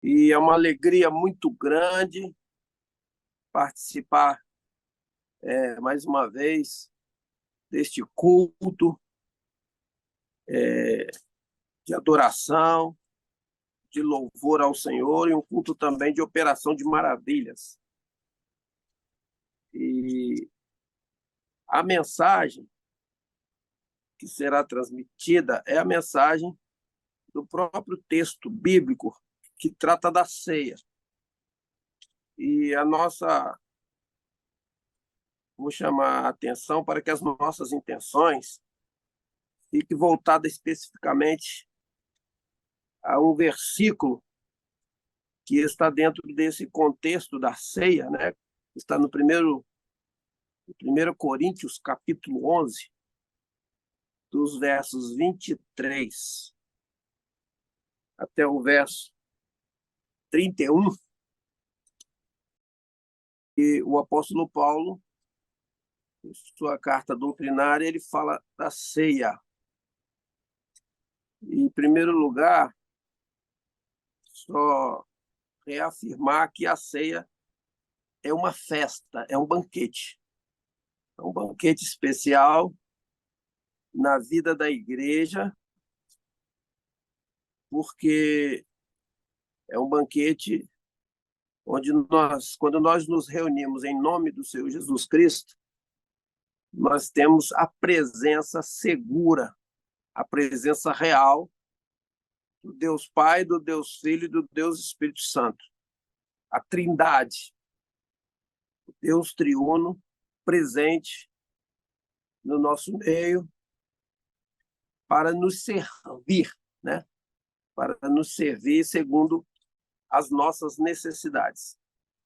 E é uma alegria muito grande participar mais uma vez deste culto de adoração, de louvor ao Senhor e um culto também de operação de maravilhas. E a mensagem que será transmitida é a mensagem do próprio texto bíblico que trata da ceia. E vou chamar a atenção para que as nossas intenções fiquem voltadas especificamente a um versículo que está dentro desse contexto da ceia, né? Está no primeiro Coríntios, capítulo 11, dos versos 23 até o verso 31, e o apóstolo Paulo, em sua carta doutrinária, ele fala da ceia. E, em primeiro lugar, só reafirmar que a ceia é uma festa, é um banquete. É um banquete especial na vida da igreja, porque é um banquete onde quando nós nos reunimos em nome do Senhor Jesus Cristo, nós temos a presença segura, a presença real do Deus Pai, do Deus Filho e do Deus Espírito Santo. A Trindade, o Deus triuno presente no nosso meio para nos servir, né? Para nos servir segundo as nossas necessidades.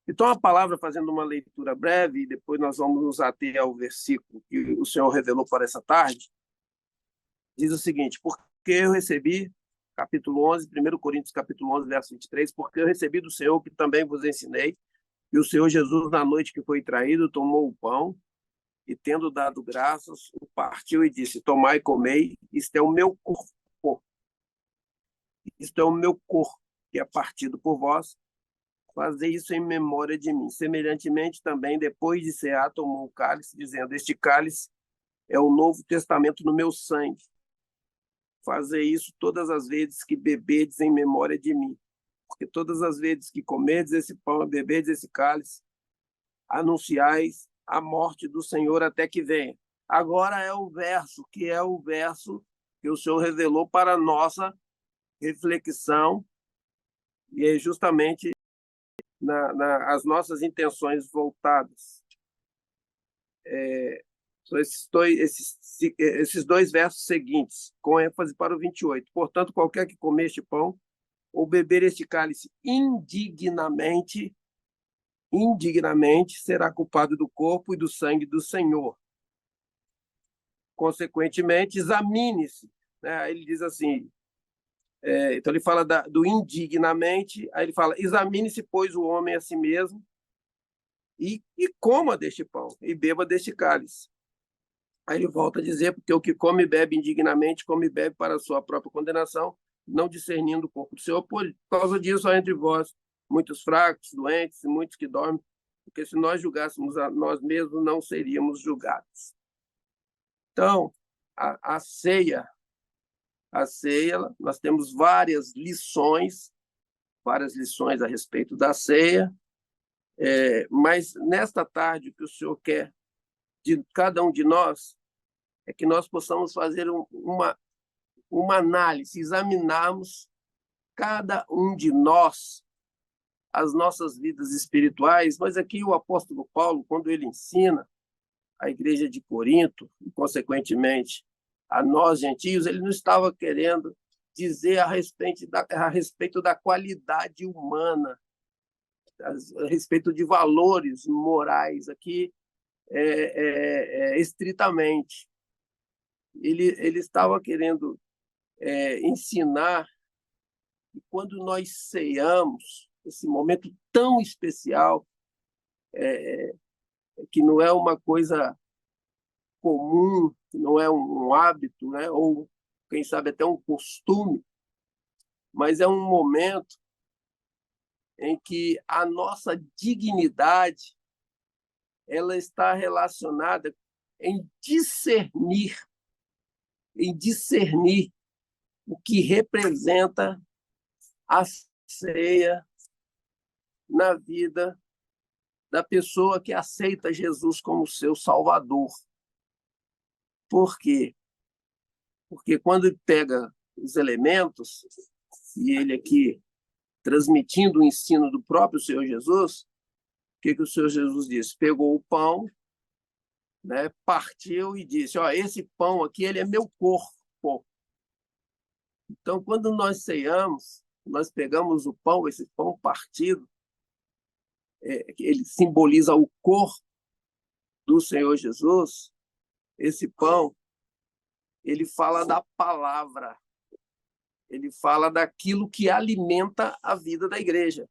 Então, a palavra, fazendo uma leitura breve, e depois nós vamos nos ater ao versículo que o Senhor revelou para essa tarde, diz o seguinte: porque eu recebi, capítulo 11, 1 Coríntios, capítulo 11, verso 23, porque eu recebi do Senhor que também vos ensinei, e o Senhor Jesus, na noite que foi traído, tomou o pão, e tendo dado graças, o partiu e disse: tomai e comei, isto é o meu corpo, isto é o meu corpo, que é partido por vós, fazer isso em memória de mim. Semelhantemente, também, depois de cear, tomou o cálice, dizendo: este cálice é o novo testamento no meu sangue. Fazer isso todas as vezes que beberdes em memória de mim. Porque todas as vezes que comerdes esse pão e beberdes esse cálice, anunciais a morte do Senhor até que venha. Agora é o verso que o Senhor revelou para a nossa reflexão, e é justamente as nossas intenções voltadas. São esses dois versos seguintes, com ênfase para o 28. Portanto, qualquer que comer este pão ou beber este cálice indignamente será culpado do corpo e do sangue do Senhor. Consequentemente, examine-se. Né? Ele diz assim, então ele fala do indignamente, aí ele fala: examine-se, pois, o homem a si mesmo, e coma deste pão, e beba deste cálice. Aí ele volta a dizer: porque o que come e bebe indignamente, come e bebe para a sua própria condenação, não discernindo o corpo do Senhor. Por causa disso, há entre vós muitos fracos, doentes e muitos que dormem, porque se nós julgássemos a nós mesmos, não seríamos julgados. Então, a ceia, nós temos várias lições a respeito da ceia, mas nesta tarde o que o Senhor quer de cada um de nós é que nós possamos fazer uma análise, examinarmos cada um de nós, as nossas vidas espirituais. Mas aqui o apóstolo Paulo, quando ele ensina a igreja de Corinto, e consequentemente a nós gentios, ele não estava querendo dizer a respeito da qualidade humana, a respeito de valores morais aqui, estritamente. Ele estava querendo ensinar que quando nós ceamos, esse momento tão especial, que não é uma coisa comum, que não é um hábito, né? Ou, quem sabe, até um costume, mas é um momento em que a nossa dignidade ela está relacionada em discernir o que representa a ceia na vida da pessoa que aceita Jesus como seu Salvador. Por quê? Porque quando ele pega os elementos, e ele aqui transmitindo o ensino do próprio Senhor Jesus, o que o Senhor Jesus disse? Pegou o pão, né, partiu e disse, esse pão aqui ele é meu corpo. Então, quando nós ceiamos, nós pegamos o pão, esse pão partido, ele simboliza o corpo do Senhor Jesus. Esse pão, ele fala da palavra, ele fala daquilo que alimenta a vida da igreja,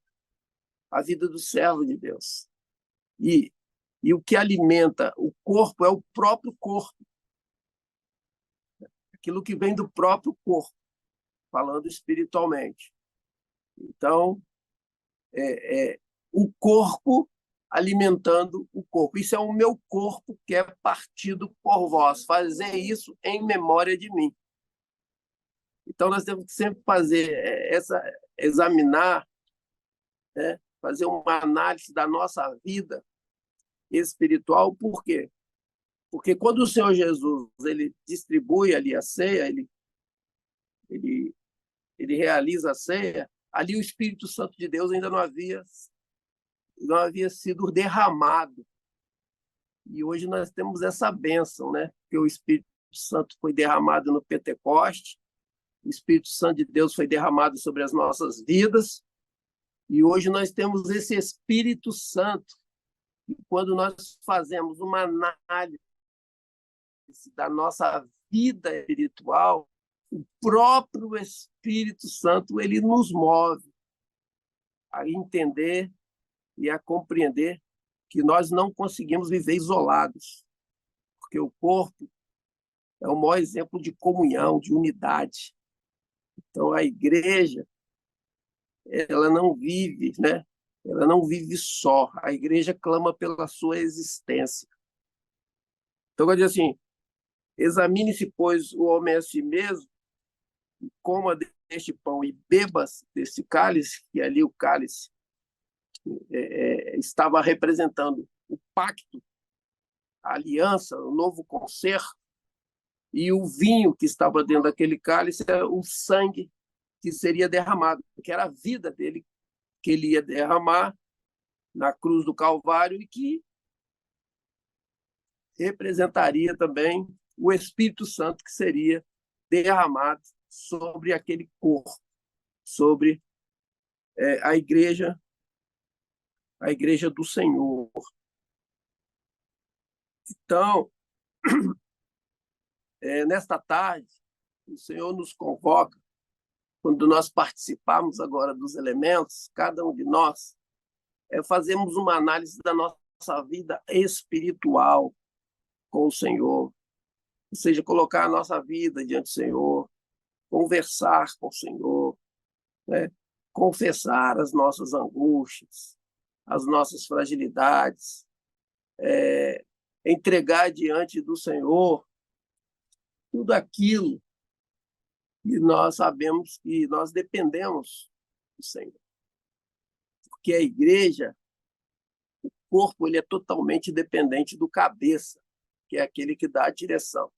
a vida do servo de Deus. E o que alimenta o corpo é o próprio corpo, aquilo que vem do próprio corpo, falando espiritualmente. Então, o corpo alimentando o corpo. Isso é o meu corpo que é partido por vós. Fazer isso em memória de mim. Então, nós temos que sempre examinar, né, fazer uma análise da nossa vida espiritual. Por quê? Porque quando o Senhor Jesus ele distribui ali a ceia, ele realiza a ceia, ali o Espírito Santo de Deus ainda não havia sido derramado. E hoje nós temos essa bênção, né? Porque o Espírito Santo foi derramado no Pentecoste, o Espírito Santo de Deus foi derramado sobre as nossas vidas, e hoje nós temos esse Espírito Santo. E quando nós fazemos uma análise da nossa vida espiritual, o próprio Espírito Santo ele nos move a entender e a compreender que nós não conseguimos viver isolados, porque o corpo é o maior exemplo de comunhão, de unidade. Então, a igreja, ela não vive, né? Ela não vive só. A igreja clama pela sua existência. Então, eu digo assim, examine-se, pois, o homem a si mesmo, e coma deste pão e beba desse cálice, que ali o cálice estava representando o pacto, a aliança, o novo concerto, e o vinho que estava dentro daquele cálice era o sangue que seria derramado, que era a vida dele, que ele ia derramar na cruz do Calvário e que representaria também o Espírito Santo que seria derramado sobre aquele corpo, sobre a igreja do Senhor. Então, nesta tarde, o Senhor nos convoca, quando nós participarmos agora dos elementos, cada um de nós, fazemos uma análise da nossa vida espiritual com o Senhor, ou seja, colocar a nossa vida diante do Senhor, conversar com o Senhor, né? Confessar as nossas angústias, as nossas fragilidades, entregar diante do Senhor tudo aquilo que nós sabemos que nós dependemos do Senhor. Porque a igreja, o corpo, ele é totalmente dependente do cabeça, que é aquele que dá a direção.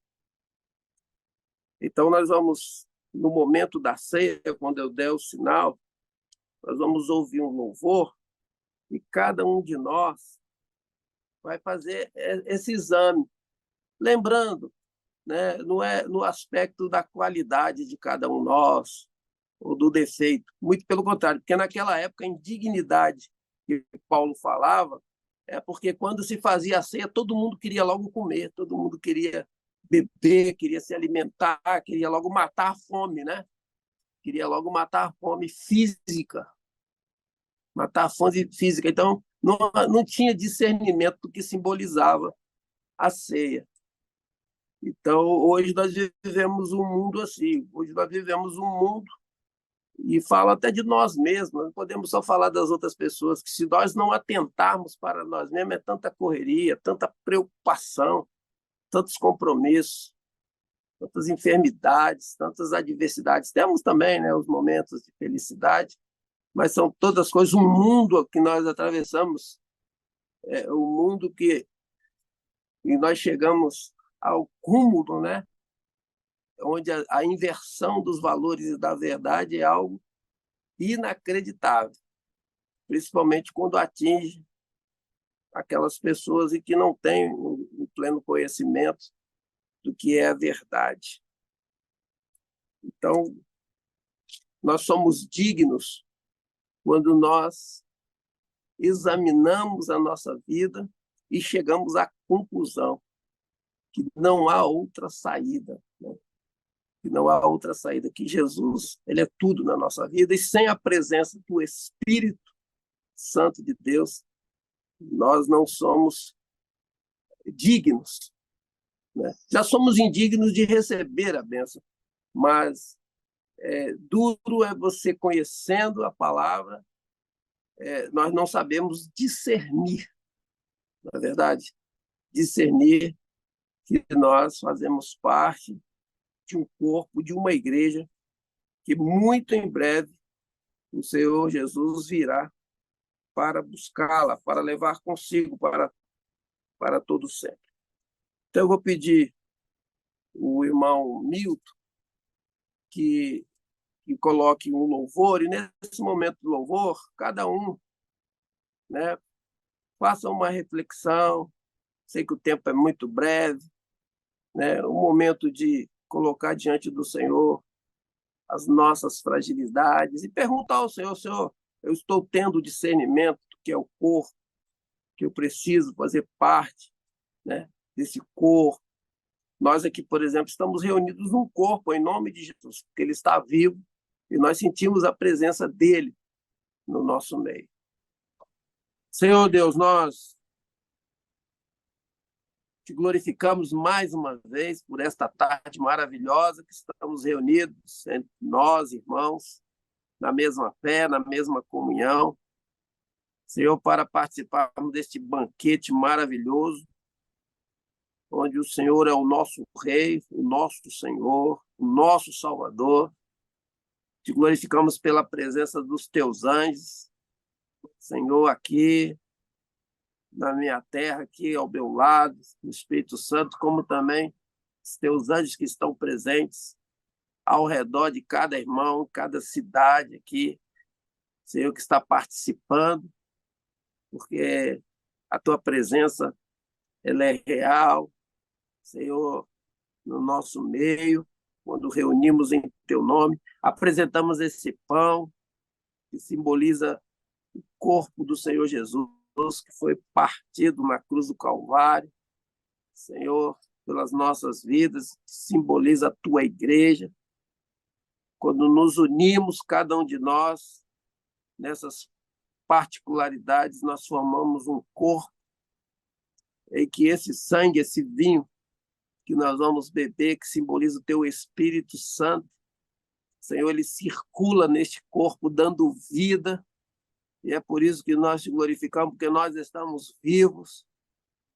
Então, nós vamos, no momento da ceia, quando eu der o sinal, nós vamos ouvir um louvor e cada um de nós vai fazer esse exame. Lembrando, né, não é no aspecto da qualidade de cada um de nós ou do defeito, muito pelo contrário, porque naquela época a indignidade que Paulo falava é porque quando se fazia a ceia, todo mundo queria logo comer, todo mundo queria beber, queria se alimentar, queria logo matar a fome, né? Queria logo matar a fome física. Matar a fome física. Então, não tinha discernimento do que simbolizava a ceia. Então, hoje nós vivemos um mundo assim. Hoje nós vivemos um mundo E falo até de nós mesmos, não podemos só falar das outras pessoas, que se nós não atentarmos para nós mesmos, é tanta correria, tanta preocupação, tantos compromissos, tantas enfermidades, tantas adversidades. Temos também, né, os momentos de felicidade, mas são todas coisas, um mundo que nós atravessamos, o mundo que e nós chegamos ao cúmulo, né, onde a inversão dos valores e da verdade é algo inacreditável, principalmente quando atinge aquelas pessoas e que não têm o pleno conhecimento do que é a verdade. Então, nós somos dignos quando nós examinamos a nossa vida e chegamos à conclusão que não há outra saída, né? Que não há outra saída, que Jesus, ele é tudo na nossa vida, e sem a presença do Espírito Santo de Deus, nós não somos dignos, né? Já somos indignos de receber a bênção, mas duro é você conhecendo a palavra, nós não sabemos discernir, na verdade, discernir que nós fazemos parte de um corpo, de uma igreja, que muito em breve o Senhor Jesus virá para buscá-la, para levar consigo para todo sempre. Então, eu vou pedir o irmão Milton que coloque um louvor, e nesse momento do louvor, cada um, né, faça uma reflexão. Sei que o tempo é muito breve, né, um momento de colocar diante do Senhor as nossas fragilidades e perguntar ao Senhor: Senhor, eu estou tendo discernimento do que é o corpo, que eu preciso fazer parte, né, desse corpo. Nós aqui, por exemplo, estamos reunidos num corpo em nome de Jesus, porque ele está vivo e nós sentimos a presença dele no nosso meio. Senhor Deus, nós te glorificamos mais uma vez por esta tarde maravilhosa que estamos reunidos entre nós, irmãos, na mesma fé, na mesma comunhão. Senhor, para participarmos deste banquete maravilhoso, onde o Senhor é o nosso Rei, o nosso Senhor, o nosso Salvador. Te glorificamos pela presença dos teus anjos, Senhor, aqui na minha terra, aqui ao meu lado, no Espírito Santo, como também os teus anjos que estão presentes ao redor de cada irmão, cada cidade aqui, Senhor, que está participando, porque a tua presença ela é real, Senhor, no nosso meio, quando reunimos em teu nome, apresentamos esse pão que simboliza o corpo do Senhor Jesus, que foi partido na cruz do Calvário, Senhor, pelas nossas vidas, que simboliza a tua igreja. Quando nos unimos, cada um de nós, nessas particularidades, nós formamos um corpo em que esse sangue, esse vinho que nós vamos beber, que simboliza o teu Espírito Santo, Senhor, ele circula neste corpo, dando vida, e é por isso que nós te glorificamos, porque nós estamos vivos,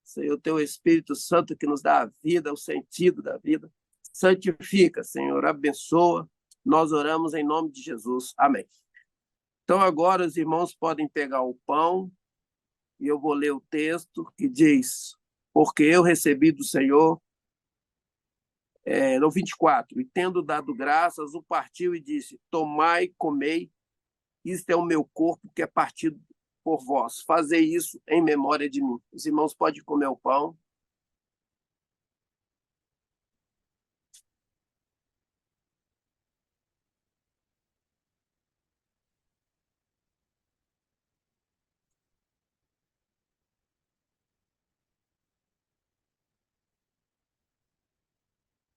Senhor, teu Espírito Santo que nos dá a vida, o sentido da vida. Santifica, Senhor, abençoa. Nós oramos em nome de Jesus. Amém. Então, agora os irmãos podem pegar o pão e eu vou ler o texto que diz: porque eu recebi do Senhor, no 24, e tendo dado graças, o partiu e disse: tomai, comei, isto é o meu corpo que é partido por vós. Fazei isso em memória de mim. Os irmãos podem comer o pão.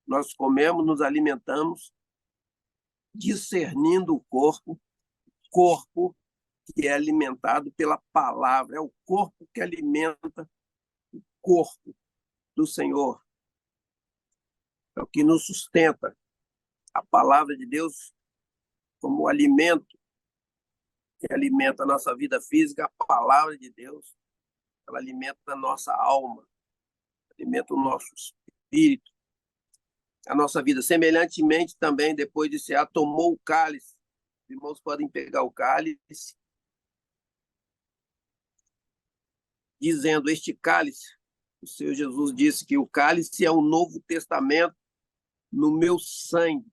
Nós comemos, nos alimentamos, discernindo o corpo que é alimentado pela palavra, é o corpo que alimenta o corpo do Senhor, é o que nos sustenta. A palavra de Deus como o alimento que alimenta a nossa vida física, a palavra de Deus, ela alimenta a nossa alma, alimenta o nosso espírito, a nossa vida. Semelhantemente também, depois de cear, tomou o cálice. Os irmãos podem pegar o cálice, dizendo: este cálice, o Senhor Jesus disse que o cálice é o Novo Testamento no meu sangue.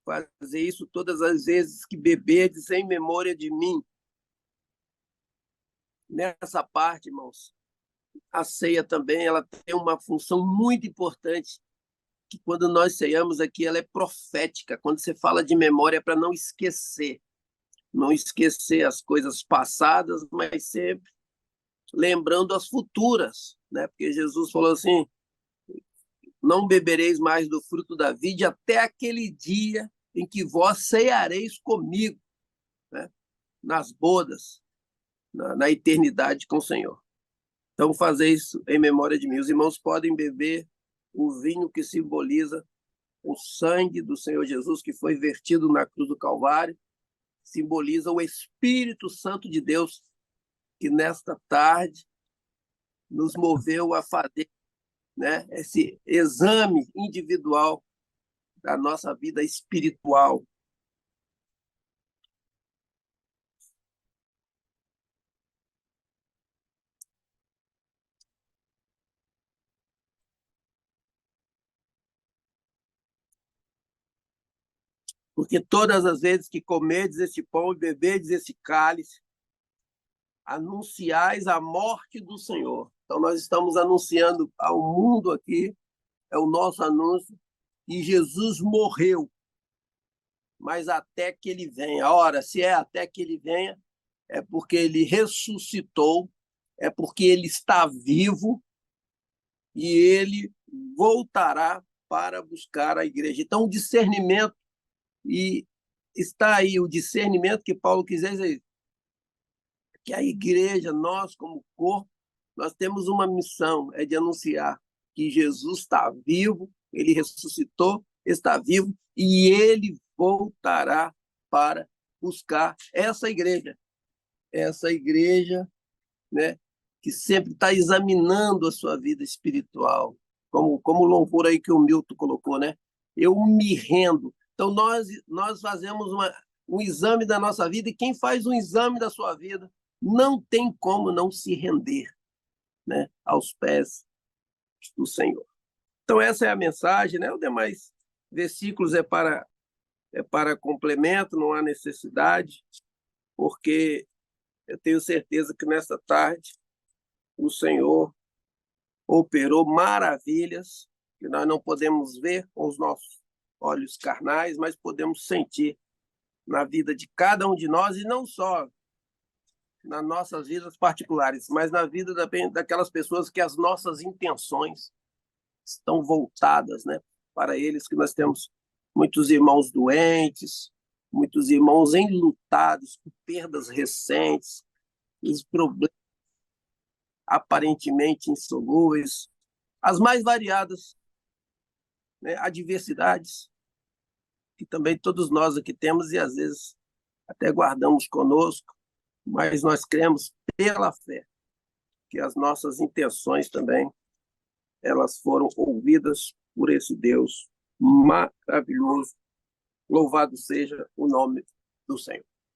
Fazer isso todas as vezes que beberdes em memória de mim. Nessa parte, irmãos, a ceia também ela tem uma função muito importante, que quando nós ceiamos aqui, ela é profética. Quando você fala de memória, é para não esquecer as coisas passadas, mas sempre lembrando as futuras, né? Porque Jesus falou assim: não bebereis mais do fruto da vide até aquele dia em que vós ceareis comigo, né? Nas bodas, na eternidade com o Senhor. Então, fazer isso em memória de mim. Os irmãos podem beber o vinho que simboliza o sangue do Senhor Jesus, que foi vertido na cruz do Calvário, simboliza o Espírito Santo de Deus, que nesta tarde nos moveu a fazer, né, esse exame individual da nossa vida espiritual. Porque todas as vezes que comerdes este pão e beberdes esse cálice, anunciais a morte do Senhor. Então, nós estamos anunciando ao mundo aqui, é o nosso anúncio, que Jesus morreu, mas até que ele venha. Ora, se é até que ele venha, é porque ele ressuscitou, é porque ele está vivo e ele voltará para buscar a igreja. Então, o discernimento, e está aí o discernimento que Paulo quis dizer, que a igreja, nós como corpo, nós temos uma missão, é de anunciar que Jesus está vivo, ele ressuscitou, está vivo, e ele voltará para buscar essa igreja, né, que sempre está examinando a sua vida espiritual, como o louvor aí que o Milton colocou, né? Eu me rendo. Então, nós fazemos um exame da nossa vida, e quem faz um exame da sua vida não tem como não se render, né, aos pés do Senhor. Então, essa é a mensagem, né? Os demais versículos é para complemento, não há necessidade, porque eu tenho certeza que nesta tarde o Senhor operou maravilhas que nós não podemos ver com os nossos olhos carnais, mas podemos sentir na vida de cada um de nós, e não só nas nossas vidas particulares, mas na vida daquelas pessoas que as nossas intenções estão voltadas, né, para eles, que nós temos muitos irmãos doentes, muitos irmãos enlutados por perdas recentes, os problemas aparentemente insolúveis, as mais variadas, né, adversidades que também todos nós aqui temos e às vezes até guardamos conosco, mas nós cremos pela fé que as nossas intenções também elas foram ouvidas por esse Deus maravilhoso. Louvado seja o nome do Senhor.